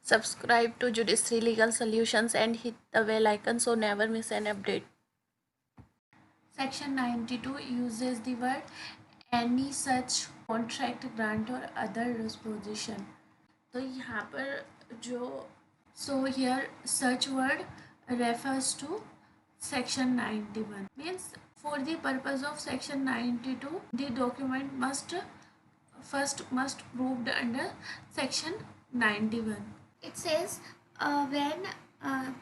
Subscribe to Judiciary Legal Solutions and hit the bell icon so never miss an update. Section 92 uses the word any such contract, grant or other disposition. तो यहाँ पर जो here such word refers to section 91 means for the purpose of section 92 the document must proved under section 91. It says when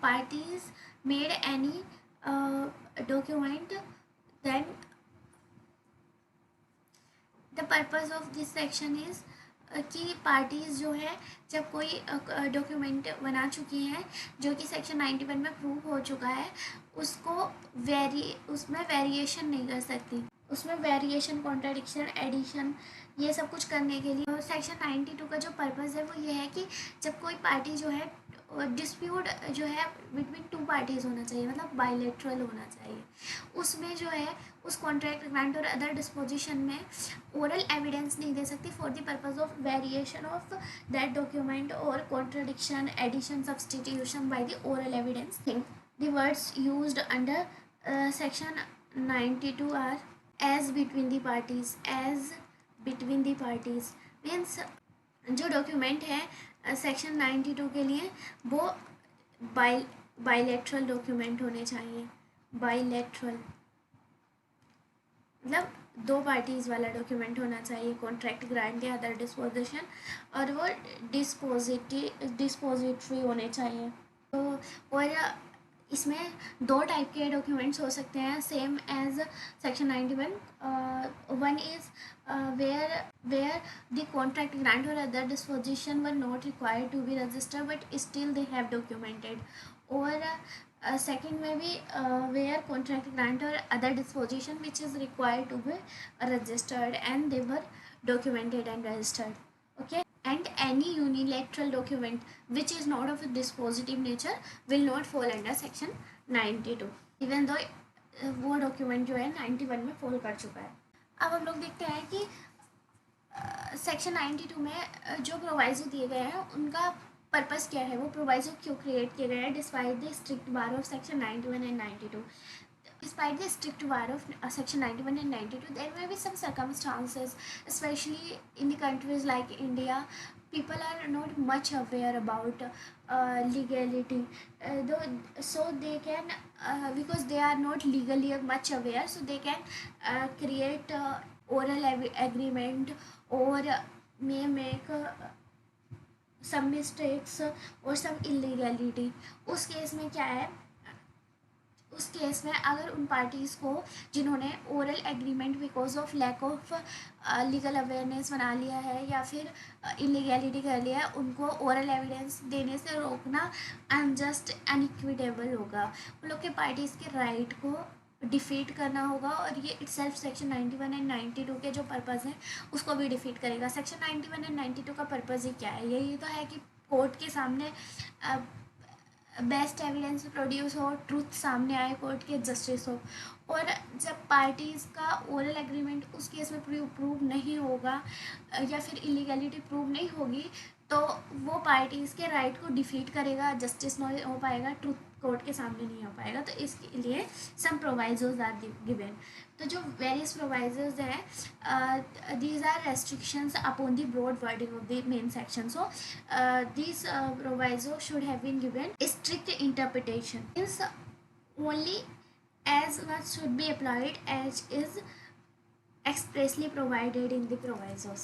parties made any document, then the purpose of this section is कि parties जो है जब कोई document बना चुकी हैं जो कि सेक्शन 91 में प्रूव हो चुका है उसको उसमें वेरिएशन नहीं कर सकती, उसमें वेरिएशन, कॉन्ट्राडिक्शन, एडिशन ये सब कुछ करने के लिए सेक्शन 92 का जो पर्पज़ है वो ये है कि जब कोई पार्टी जो है डिस्प्यूट जो है बिटवीन टू पार्टीज़ होना चाहिए, मतलब बायलैटरल होना चाहिए, उसमें जो है उस कॉन्ट्रैक्ट, ग्रांट और अदर डिस्पोजिशन में ओरल एविडेंस नहीं दे सकती for the purpose of variation of that document और contradiction, addition, substitution by the oral evidence thing. The words used under section 92 are as between the parties. As between the parties means जो document है section 92 के लिए वो bilateral document होने चाहिए. Bilateral मतलब दो पार्टीज़ वाला डॉक्यूमेंट होना चाहिए, कॉन्ट्रैक्ट, ग्रांट या अदर डिस्पोजिशन, और वो डिस्पोजिटरी होने चाहिए. तो और इसमें दो टाइप के डॉक्यूमेंट्स हो सकते हैं same as section 91. One is where the contract, grant or other disposition were not required to be registered but still they have documented, or second may be where contract, grant or other disposition which is required to be registered and they were documented and registered. Okay, and any unilateral document which is not of a dispositive nature will not fall under section 92 even though वो document जो है 91 में fall कर चुका है. अब हम लोग देखते हैं कि सेक्शन 92 में जो प्रोवाइजो दिए गए हैं उनका पर्पस क्या है, वो प्रोवाइजो क्यों क्रिएट किए गए हैं despite the strict bar of section 91 and 92. Despite the strict bar of section 91 and 92, there may be some circumstances, especially in the countries like India, people are not much aware about legality. So they can, because they are not legally much aware, so they can create oral agreement or may make some mistakes or some illegality. उस case में क्या है, उस case में अगर उन parties को जिन्होंने oral agreement because of lack of legal awareness बना लिया है या फिर इलीगैलिटी कर लिया है, उनको ओरल एविडेंस देने से रोकना अनजस्ट अनइक्विटेबल होगा. उन लोग के पार्टीज़ के राइट को डिफीट करना होगा और ये इटसेल्फ सेक्शन 91 एंड 92 के जो पर्पज़ हैं उसको भी डिफीट करेगा. सेक्शन 91 एंड 92 का पर्पज़ ही क्या है, यही तो है कि कोर्ट के सामने बेस्ट एविडेंस प्रोड्यूस हो, ट्रूथ सामने आए, कोर्ट के जस्टिस हो. और जब पार्टीज़ का ओरल एग्रीमेंट उस केस में प्रूव नहीं होगा या फिर इलीगैलिटी प्रूव नहीं होगी तो वो पार्टीज़ के राइट को डिफीट करेगा, जस्टिस नहीं हो पाएगा, ट्रूथ कोर्ट के सामने नहीं हो पाएगा. तो इसके लिए सम प्रोवाइजोज आर गिवन. तो जो वेरियस प्रोवाइजोज हैं these are restrictions upon the broad wording of the main section. So these proviso should have been given strict interpretation is only as much should be applied as is expressly provided in the provisos.